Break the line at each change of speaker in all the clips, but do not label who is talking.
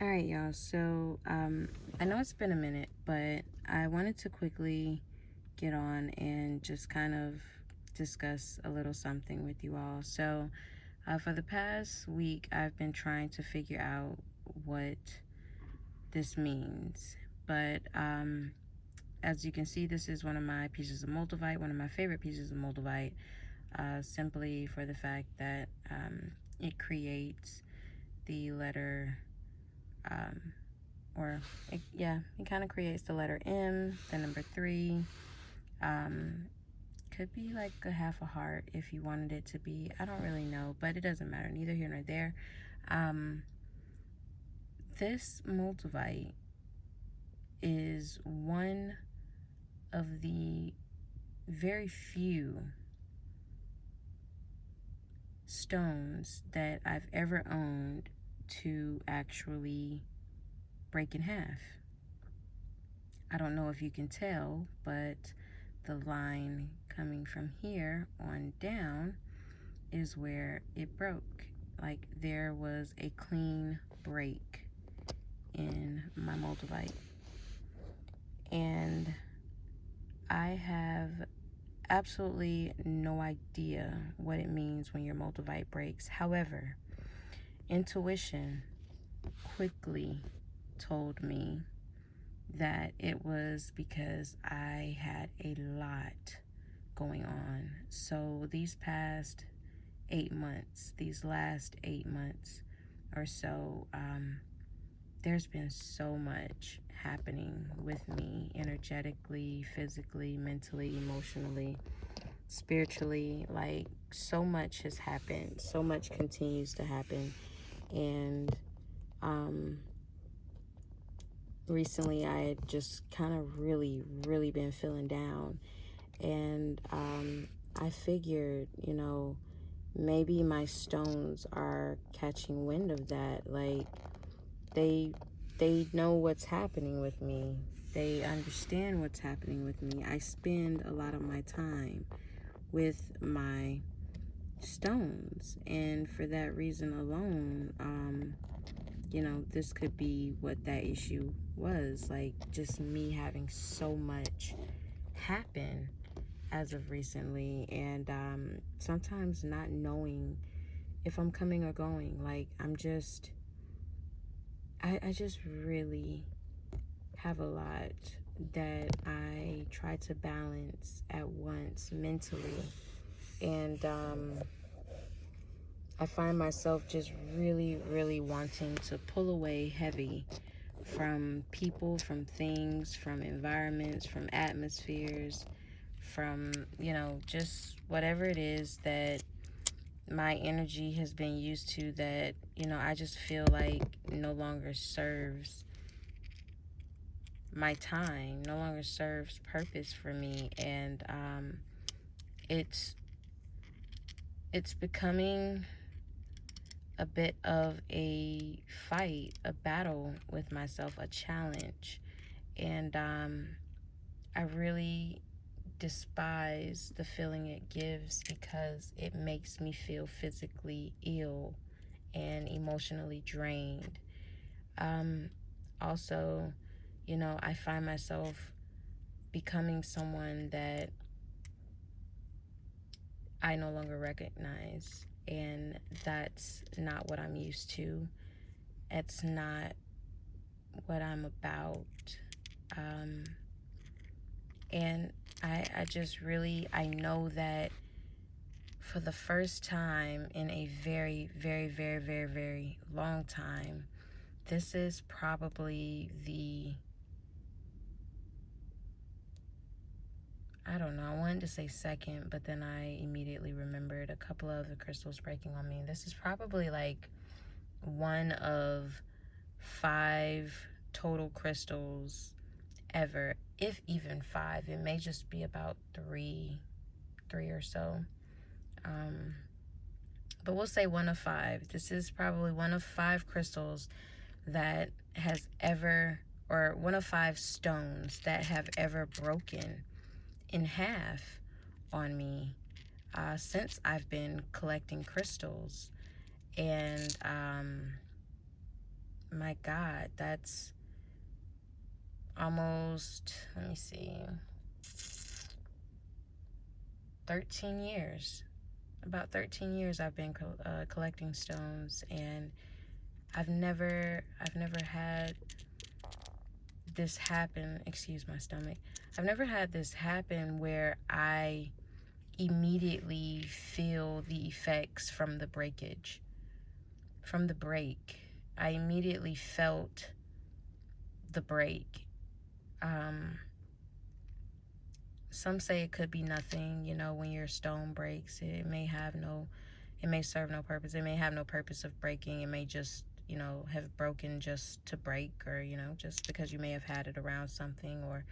All right, y'all. So, I know it's been a minute, but I wanted to quickly get on and just kind of discuss a little something with you all. So, for the past week, I've been trying to figure out what this means. But as you can see, this is one of my pieces of multivite, one of my favorite pieces of multivite, simply for the fact that it creates the letter it kind of creates the letter M, the number 3. Could be like a half a heart if you wanted it to be. I don't really know, but it doesn't matter. Neither here nor there. This multivite is one of the very few stones that I've ever owned to actually break in half. I don't know if you can tell, but the line coming from here on down is where it broke. Like there was a clean break in my multivite. And I have absolutely no idea what it means when your multivite breaks. However, intuition quickly told me that it was because I had a lot going on. So these past 8 months, these last 8 months or so, there's been so much happening with me energetically, physically, mentally, emotionally, spiritually. Like so much has happened, so much continues to happen. And recently I had just kind of really been feeling down. And I figured, maybe my stones are catching wind of that. Like they know what's happening with me. They understand what's happening with me. I spend a lot of my time with my stones, and for that reason alone, this could be what that issue was. Like just me having so much happen as of recently, and sometimes not knowing if I'm coming or going. Like I just really have a lot that I try to balance at once mentally. And I find myself just really wanting to pull away heavy from people, from things, from environments, from atmospheres, from, just whatever it is that my energy has been used to that, I just feel like no longer serves my time, no longer serves purpose for me. And it's becoming a bit of a fight, a battle with myself, a challenge. And I really despise the feeling it gives because it makes me feel physically ill and emotionally drained. Also, I find myself becoming someone that I no longer recognize, and that's not what I'm used to. It's not what I'm about. And I just really, I know that for the first time in a very long time, this is probably I don't know, I wanted to say second, but then I immediately remembered a couple of the crystals breaking on me. This is probably like one of 5 total crystals ever, if even 5. It may just be about three or so. But we'll say one of 5. This is probably one of 5 crystals that has ever, or one of 5 stones that have ever broken in half on me since I've been collecting crystals. And my God, that's almost, let me see, 13 years. About 13 years I've been collecting stones, and I've never had this happen. Excuse my stomach. I've never had this happen where I immediately feel the effects from the breakage, from the break. I immediately felt the break. Some say it could be nothing, you know, when your stone breaks. It may serve no purpose. It may have no purpose of breaking. It may just, you know, have broken just to break, or, you know, just because you may have had it around something, or,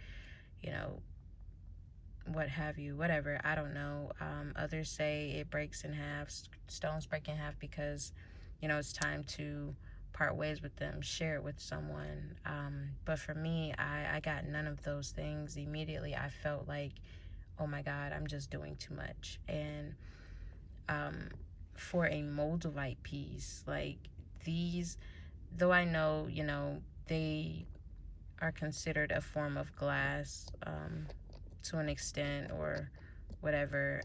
you know, what have you, whatever. I don't know. Others say it breaks in half. Stones break in half because, you know, it's time to part ways with them, share it with someone. But for me, I got none of those things. Immediately, I felt like, oh my God, I'm just doing too much. And for a moldavite piece, like these, though I know, you know, they are considered a form of glass to an extent, or whatever.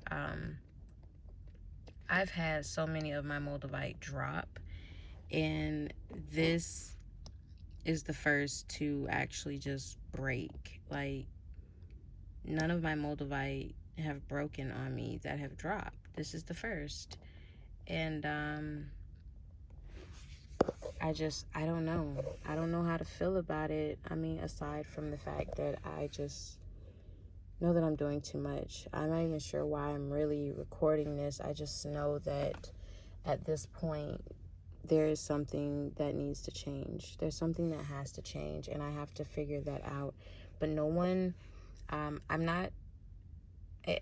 I've had so many of my moldavite drop, and this is the first to actually just break. Like, none of my moldavite have broken on me that have dropped. This is the first. And I don't know. I don't know how to feel about it. I mean, aside from the fact that I just know that I'm doing too much. I'm not even sure why I'm really recording this. I just know that at this point, there is something that needs to change. There's something that has to change, and I have to figure that out. But no one, I'm not,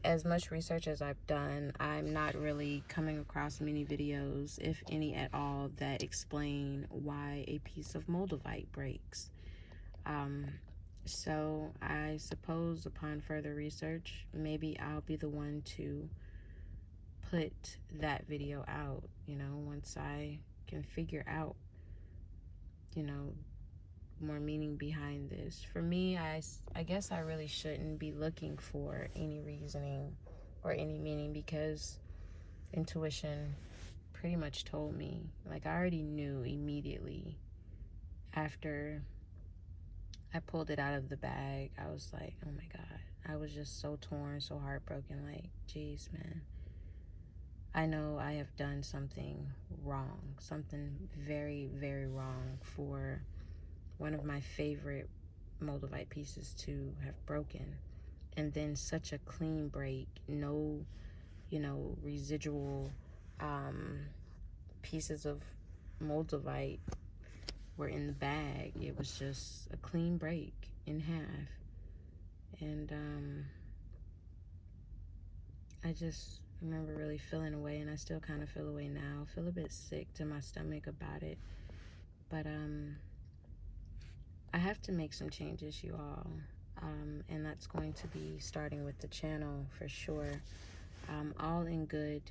as much research as I've done, I'm not really coming across many videos, if any at all, that explain why a piece of moldavite breaks. So I suppose upon further research, maybe I'll be the one to put that video out, you know, once I can figure out, you know, more meaning behind this. For me, I guess I really shouldn't be looking for any reasoning or any meaning, because intuition pretty much told me. Like, I already knew immediately after I pulled it out of the bag. I was like, oh my God. I was just so torn, so heartbroken. Like, geez, man. I know I have done something wrong, something very, very wrong for one of my favorite moldavite pieces to have broken. And then such a clean break, no, you know, residual pieces of moldavite were in the bag. It was just a clean break in half. And I just remember really feeling away, and I still kind of feel away now. I feel a bit sick to my stomach about it. But I have to make some changes, you all. And that's going to be starting with the channel for sure. All in good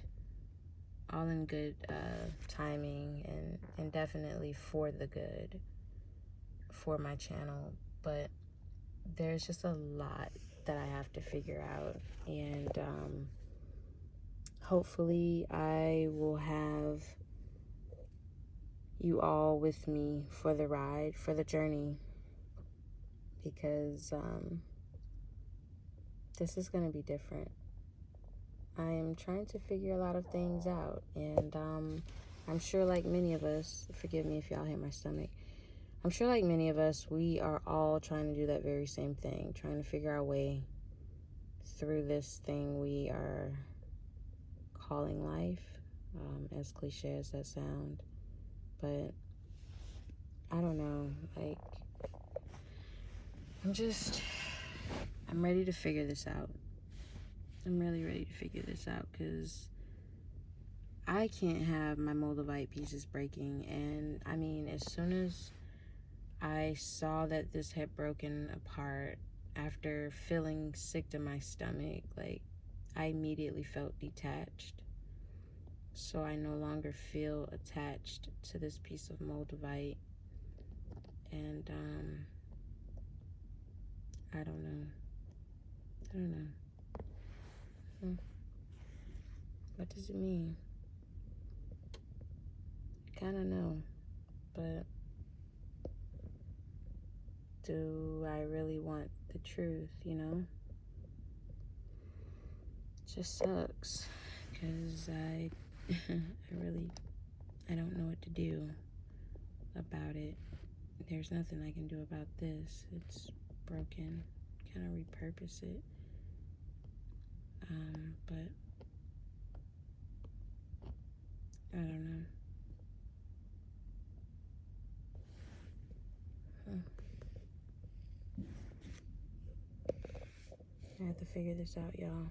timing, and definitely for the good for my channel. But there's just a lot that I have to figure out, and hopefully I will have you all with me for the ride, for the journey, because this is going to be different. I am trying to figure a lot of things out, and I'm sure, like many of us, forgive me if y'all hit my stomach, I'm sure like many of us, we are all trying to do that very same thing, trying to figure our way through this thing we are calling life, as cliche as that sound. But I don't know, like, I'm ready to figure this out. I'm really ready to figure this out, because I can't have my moldavite pieces breaking. And I mean, as soon as I saw that this had broken apart, after feeling sick to my stomach, like, I immediately felt detached. So I no longer feel attached to this piece of moldavite. And I don't know. What does it mean? I kind of know, but do I really want the truth, you know? It just sucks, because I don't know what to do about it. There's nothing I can do about this. It's broken. Kind of repurpose it. But I don't know. I have to figure this out, y'all.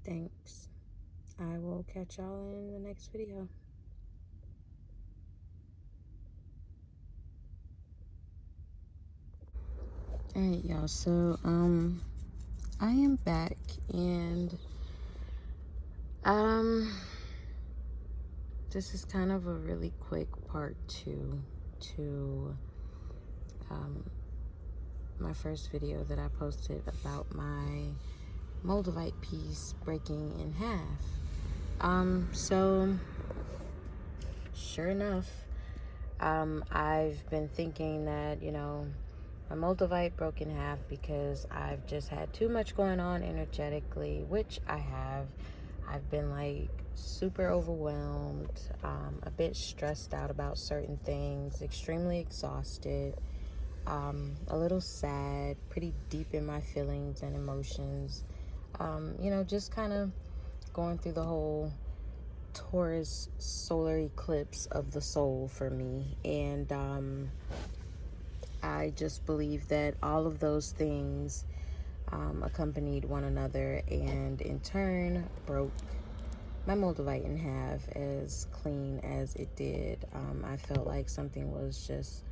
Thanks. I will catch y'all in the next video. Alright, y'all, so I am back, and this is kind of a really quick part 2 to my first video that I posted about my moldavite piece breaking in half. So sure enough, I've been thinking that, you know, my moldavite broke in half because I've just had too much going on energetically, which I have. I've been like super overwhelmed, a bit stressed out about certain things, extremely exhausted, a little sad, pretty deep in my feelings and emotions. You know, just kind of going through the whole Taurus solar eclipse of the soul for me. And I just believe that all of those things accompanied one another, and in turn broke my moldavite in half as clean as it did. I felt like something was just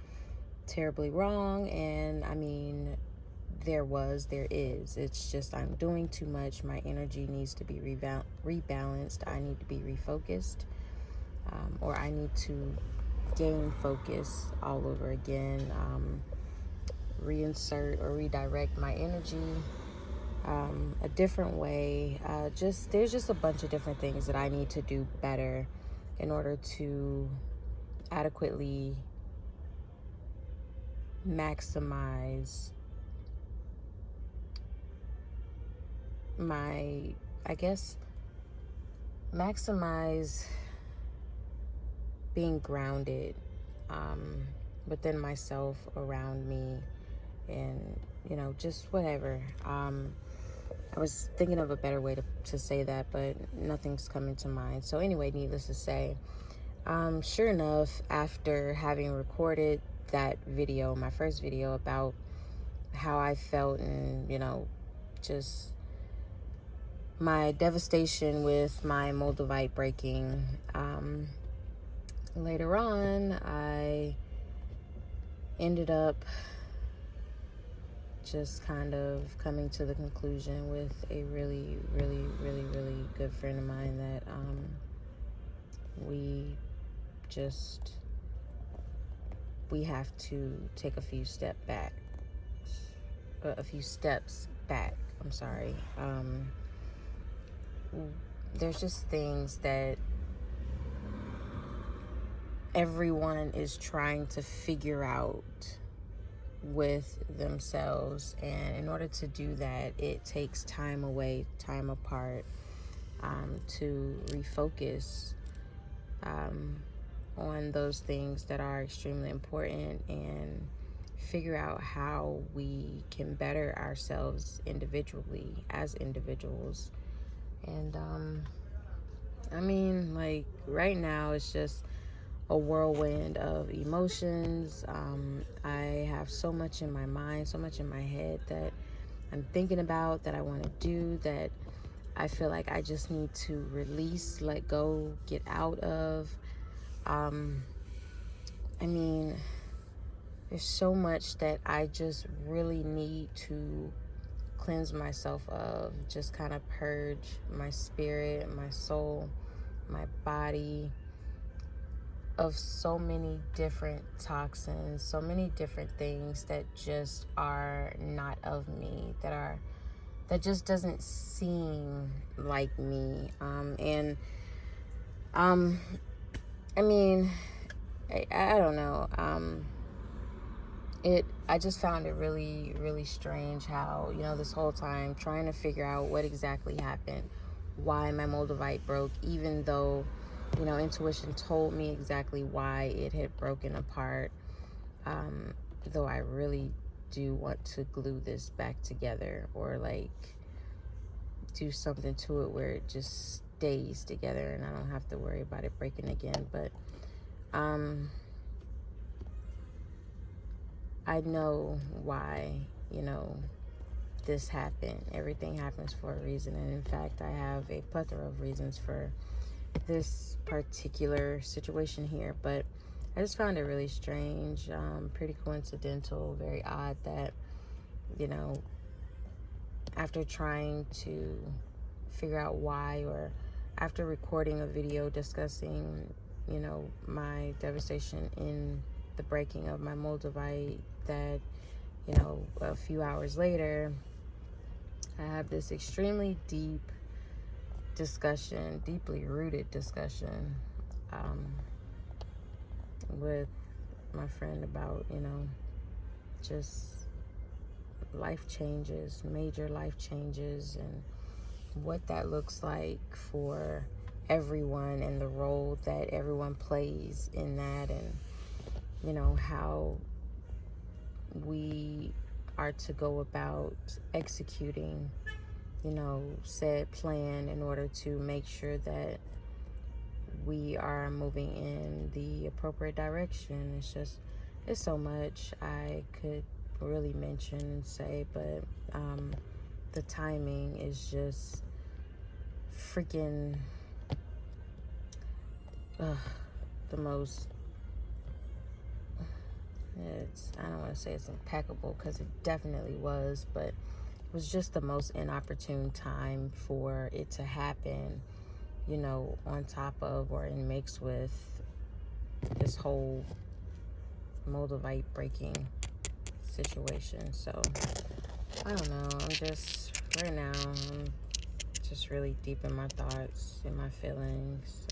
terribly wrong, and I mean, there is. It's just I'm doing too much. My energy needs to be rebalanced. I need to be refocused, or I need to gain focus all over again, reinsert or redirect my energy a different way. There's just a bunch of different things that I need to do better in order to adequately maximize maximize being grounded within myself, around me, and, you know, just whatever. I was thinking of a better way to say that, but nothing's coming to mind. So anyway, needless to say, sure enough, after having recorded that video, my first video about how I felt, and, you know, just my devastation with my moldavite breaking, later on, I ended up just kind of coming to the conclusion with a really, really, really, really good friend of mine that we have to take a few steps back. I'm sorry. There's just things that everyone is trying to figure out with themselves, and in order to do that, it takes time away, time apart, to refocus on those things that are extremely important, and figure out how we can better ourselves individually, as individuals. And I mean, like, right now it's just a whirlwind of emotions. I have so much in my mind, so much in my head that I'm thinking about, that I want to do, that I feel like I just need to release, let go, get out of. I mean, there's so much that I just really need to cleanse myself of, just kind of purge my spirit, my soul, my body of so many different toxins, so many different things that just are not of me, that just doesn't seem like me. I mean, I don't know. I just found it really, really strange how, this whole time trying to figure out what exactly happened, why my Moldavite broke, even though, intuition told me exactly why it had broken apart. Though I really do want to glue this back together, or like do something to it where it just stays together and I don't have to worry about it breaking again. But I know why, this happened. Everything happens for a reason. And in fact, I have a plethora of reasons for this particular situation here. But I just found it really strange, pretty coincidental, very odd that, after trying to figure out why, or after recording a video discussing, my devastation in the breaking of my Moldavite, that, a few hours later, I have this extremely deep discussion, deeply rooted discussion, with my friend about, just life changes, major life changes, and what that looks like for everyone, and the role that everyone plays in that, and how we are to go about executing said plan in order to make sure that we are moving in the appropriate direction. It's so much I could really mention and say, but the timing is just freaking the most, I don't want to say it's impeccable, because it definitely was, but it was just the most inopportune time for it to happen, on top of or in mix with this whole Moldavite breaking situation. So I don't know, right now I'm just really deep in my thoughts, in my feelings.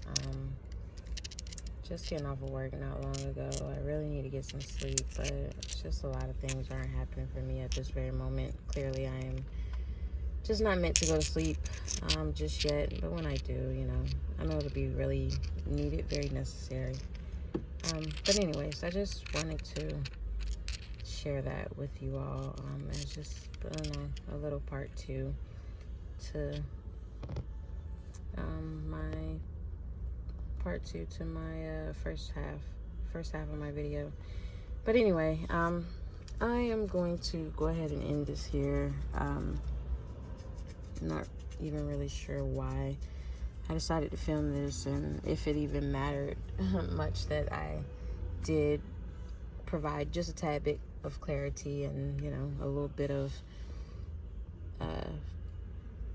Just getting off of work not long ago. I really need to get some sleep, but it's just a lot of things aren't happening for me at this very moment. Clearly I am just not meant to go to sleep just yet, but when I do, I know it'll be really needed, very necessary. But anyways, I just wanted to share that with you all as just, I don't know, a little part 2 to my part 2 to my first half of my video. But anyway, I am going to go ahead and end this here. Not even really sure why I decided to film this, and if it even mattered much that I did provide just a tad bit of clarity and a little bit of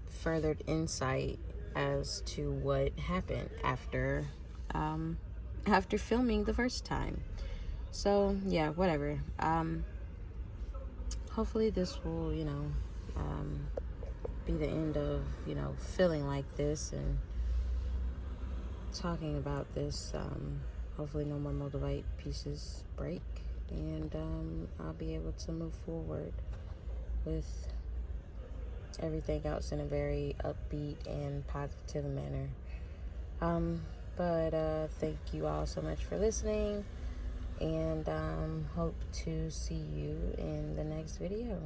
furthered insight as to what happened after filming the first time. So yeah, whatever. Hopefully this will be the end of feeling like this and talking about this. Hopefully no more Moldavite pieces break, and I'll be able to move forward with everything else in a very upbeat and positive manner. But thank you all so much for listening, and hope to see you in the next video.